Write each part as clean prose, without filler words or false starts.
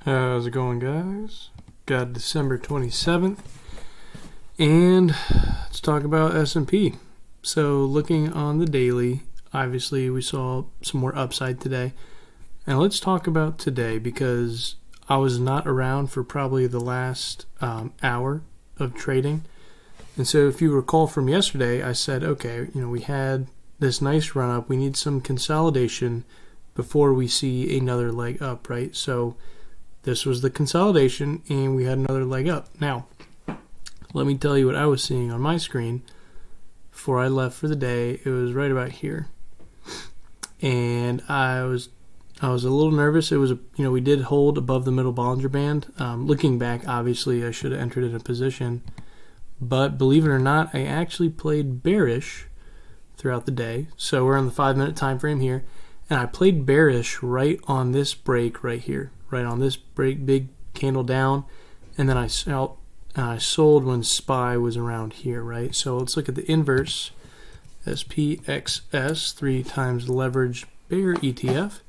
How's it going, guys? Got December 27th, and let's talk about S&P. So looking on the daily, obviously we saw some more upside today. And let's talk about today because I was not around for probably the last hour of trading. And so if you recall from yesterday, I said, okay, we had this nice run up. We need some consolidation before we see another leg up, right? So this was the consolidation, and we had another leg up. Now, let me tell you what I was seeing on my screen before I left for the day. It was right about here, and I was a little nervous. It was we did hold above the middle Bollinger Band. Looking back, obviously I should have entered in a position, but believe it or not, I actually played bearish throughout the day. So we're on the 5-minute time frame here, and I played bearish right on this break right here. Right on this break, big candle down, and then I sold when SPY was around here, right? So let's look at the inverse, SPXS, 3 times leverage bear ETF.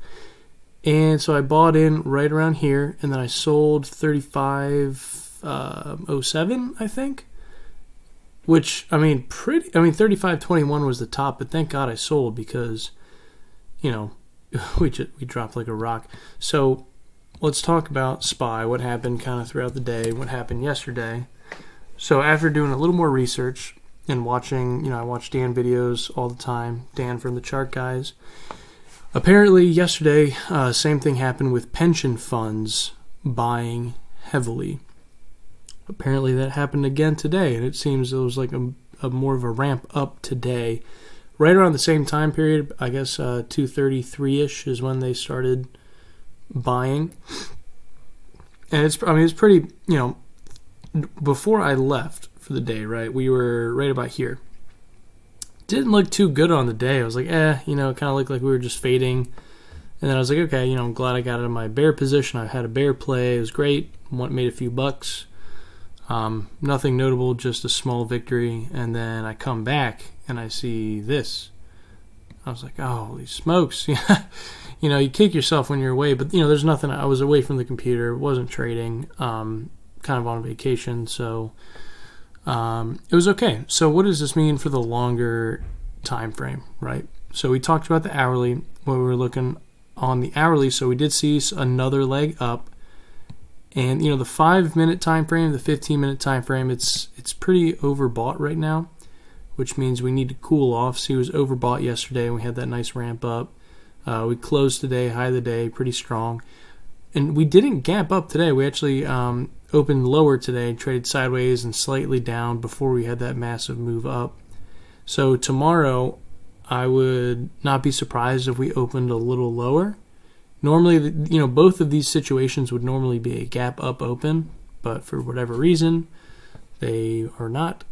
And so I bought in right around here, and then I sold 35.07, I think. Which, 35.21 was the top, but thank God I sold because, we dropped like a rock. So let's talk about SPY, what happened kind of throughout the day, what happened yesterday. So after doing a little more research and watching, I watch Dan videos all the time, Dan from the Chart Guys. Apparently yesterday, same thing happened with pension funds buying heavily. Apparently that happened again today, and it seems it was like a more of a ramp up today. Right around the same time period, I guess 2:33-ish is when they started buying. And it's pretty, before I left for the day, right, we were right about here. Didn't look too good on the day. I was like, it kind of looked like we were just fading. And then I was like, okay, I'm glad I got out of my bear position. I had a bear play. It was great. Made a few bucks. Nothing notable, just a small victory. And then I come back and I see this. I was like, oh, holy smokes. You kick yourself when you're away, but there's nothing. I was away from the computer, wasn't trading, kind of on vacation, so it was okay. So what does this mean for the longer time frame, right? So we talked about the hourly, what we were looking on the hourly. So we did see another leg up, and the 5-minute time frame, the 15-minute time frame, it's pretty overbought right now, which means we need to cool off. So it was overbought yesterday, and we had that nice ramp up. We closed today, high of the day, pretty strong. And we didn't gap up today. We actually opened lower today, traded sideways and slightly down before we had that massive move up. So tomorrow, I would not be surprised if we opened a little lower. Normally, both of these situations would normally be a gap up open, but for whatever reason, they are not.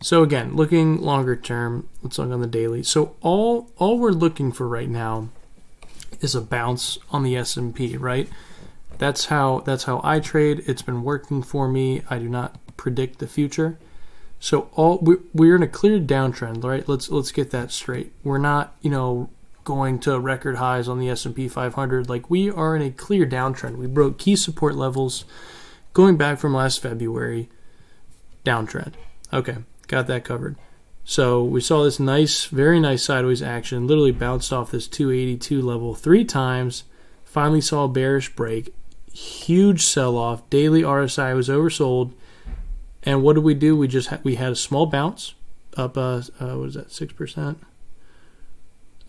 So again, looking longer term, let's look on the daily. So all we're looking for right now is a bounce on the S&P, right? That's how I trade. It's been working for me. I do not predict the future. So we're in a clear downtrend, right? Let's get that straight. We're not, going to record highs on the S&P 500. Like, we are in a clear downtrend. We broke key support levels going back from last February. Downtrend. Okay. Got that covered. So we saw this nice, very nice sideways action, literally bounced off this 282 level 3 times, finally saw a bearish break, huge sell-off, daily RSI was oversold, and what did we do? We had a small bounce up, what is that, 6%?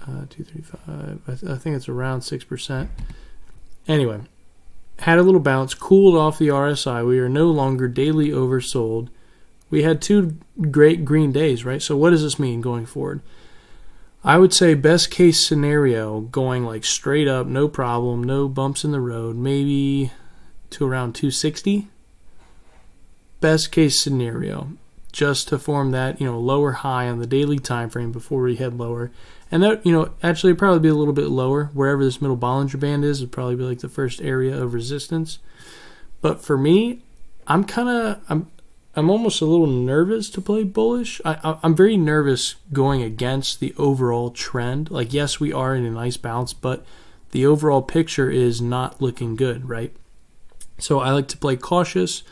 235, I think it's around 6%. Anyway, had a little bounce, cooled off the RSI, we are no longer daily oversold. We had 2 great green days, right? So what does this mean going forward? I would say best case scenario, going like straight up, no problem, no bumps in the road, maybe to around 260. Best case scenario, just to form that, lower high on the daily time frame before we head lower. And that, actually probably be a little bit lower. Wherever this middle Bollinger Band is, would probably be like the first area of resistance. But for me, I'm almost a little nervous to play bullish. I'm very nervous going against the overall trend. Like, yes, we are in a nice bounce, but the overall picture is not looking good, right? So I like to play cautious.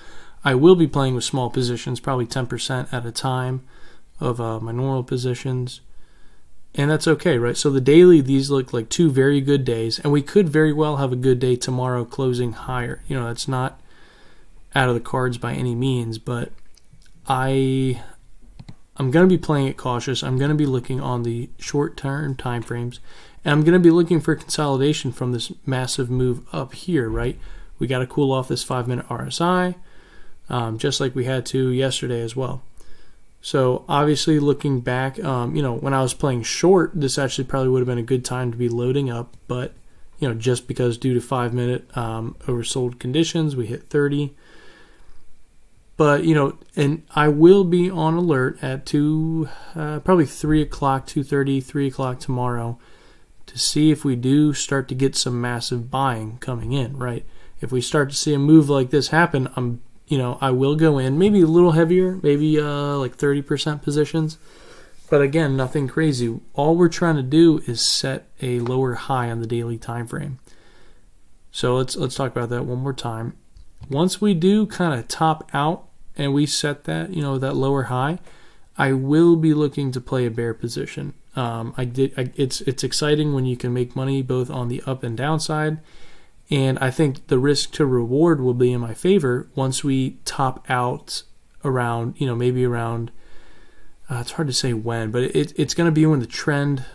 I will be playing with small positions, probably 10% at a time of my normal positions. And that's okay, right? So the daily, these look like two very good days, and we could very well have a good day tomorrow closing higher. That's not out of the cards by any means, but I'm going to be playing it cautious. I'm going to be looking on the short-term time frames, and I'm going to be looking for consolidation from this massive move up here, right? We got to cool off this 5-minute RSI, just like we had to yesterday as well. So obviously looking back, when I was playing short, this actually probably would have been a good time to be loading up, but just because due to 5-minute oversold conditions, we hit 30. But, and I will be on alert at probably 3 o'clock, 2:30, 3 o'clock tomorrow to see if we do start to get some massive buying coming in, right? If we start to see a move like this happen, I will go in, maybe a little heavier, maybe like 30% positions. But again, nothing crazy. All we're trying to do is set a lower high on the daily time frame. So let's talk about that one more time. Once we do kind of top out and we set that, that lower high, I will be looking to play a bear position. It's exciting when you can make money both on the up and down side. And I think the risk to reward will be in my favor once we top out around, maybe around, it's hard to say when, but it's going to be when the trend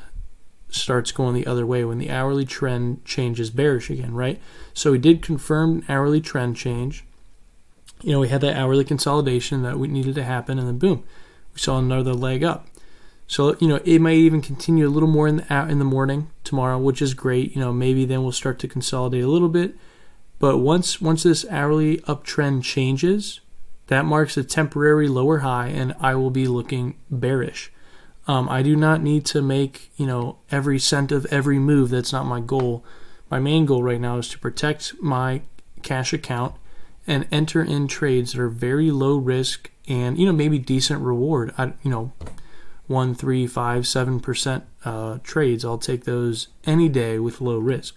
starts going the other way, when the hourly trend changes bearish again, right? So we did confirm an hourly trend change. We had that hourly consolidation that we needed to happen, and then boom, we saw another leg up. So, it might even continue a little more in the morning tomorrow, which is great. Maybe then we'll start to consolidate a little bit. But once this hourly uptrend changes, that marks a temporary lower high, and I will be looking bearish. I do not need to make, every cent of every move. That's not my goal. My main goal right now is to protect my cash account and enter in trades that are very low risk and, maybe decent reward. 1, 3, 5, 7% trades. I'll take those any day with low risk.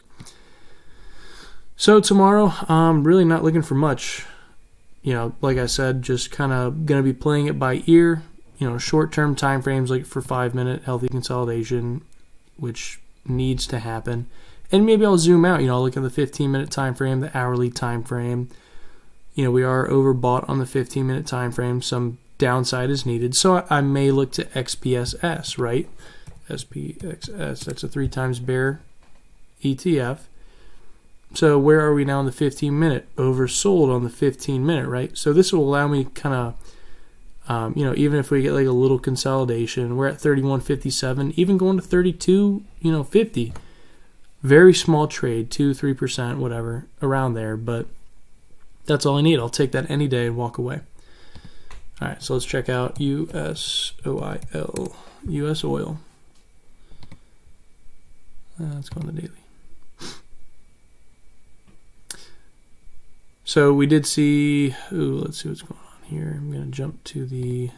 So tomorrow, I'm really not looking for much. Like I said, just kind of going to be playing it by ear. Short-term time frames like for 5-minute healthy consolidation, which needs to happen. And maybe I'll zoom out. Look at the 15-minute time frame, the hourly time frame. We are overbought on the 15-minute time frame. Some downside is needed, so I may look to XPSS, right? SPXS, that's a 3 times bear ETF. So where are we now in the 15-minute? Oversold on the 15-minute, right? So this will allow me kind of, even if we get like a little consolidation, we're at 31.57, even going to 32.50. Very small trade, 2-3%, whatever, around there, but that's all I need. I'll take that any day and walk away. All right, so let's check out US OIL, US oil. Let's go on the daily. So we did see, let's see what's going on here. I'm going to jump to the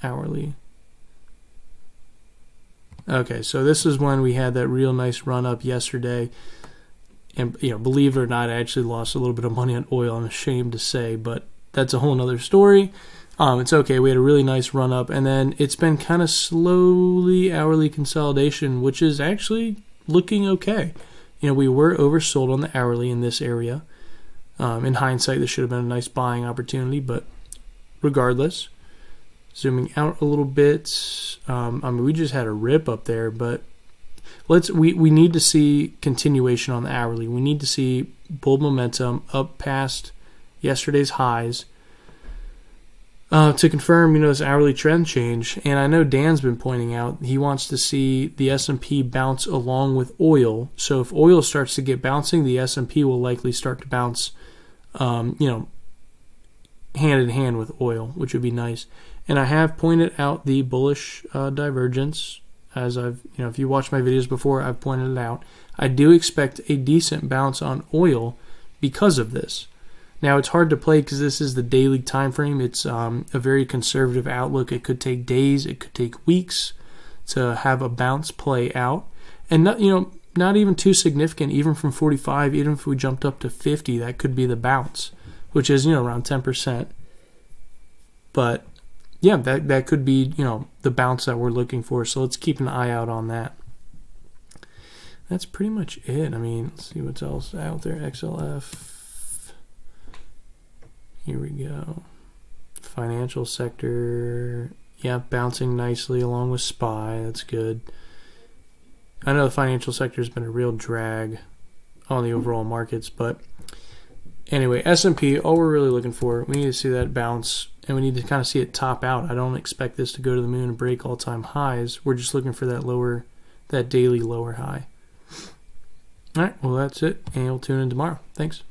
hourly. Okay, so this is when we had that real nice run up yesterday. And, believe it or not, I actually lost a little bit of money on oil. I'm ashamed to say, but that's a whole nother story. It's okay. We had a really nice run up, and then it's been kind of slowly hourly consolidation, which is actually looking okay. We were oversold on the hourly in this area. In hindsight, this should have been a nice buying opportunity, but regardless, zooming out a little bit, we just had a rip up there, but we need to see continuation on the hourly. We need to see bull momentum up past yesterday's highs to confirm, this hourly trend change. And I know Dan's been pointing out he wants to see the S&P bounce along with oil. So if oil starts to get bouncing, the S&P will likely start to bounce, hand in hand with oil, which would be nice. And I have pointed out the bullish divergence. As I've, if you watched my videos before, I've pointed it out. I do expect a decent bounce on oil because of this. Now, it's hard to play because this is the daily time frame. It's a very conservative outlook. It could take days. It could take weeks to have a bounce play out. And, not even too significant, even from 45, even if we jumped up to 50, that could be the bounce, which is, around 10%. But yeah, that could be, the bounce that we're looking for. So let's keep an eye out on that. That's pretty much it. I mean, let's see what's else out there. XLF. Here we go. Financial sector. Yeah, bouncing nicely along with SPY. That's good. I know the financial sector has been a real drag on the overall markets, but anyway, S&P, all we're really looking for, we need to see that bounce, and we need to kind of see it top out. I don't expect this to go to the moon and break all-time highs. We're just looking for that daily lower high. All right, well, that's it, and we'll tune in tomorrow. Thanks.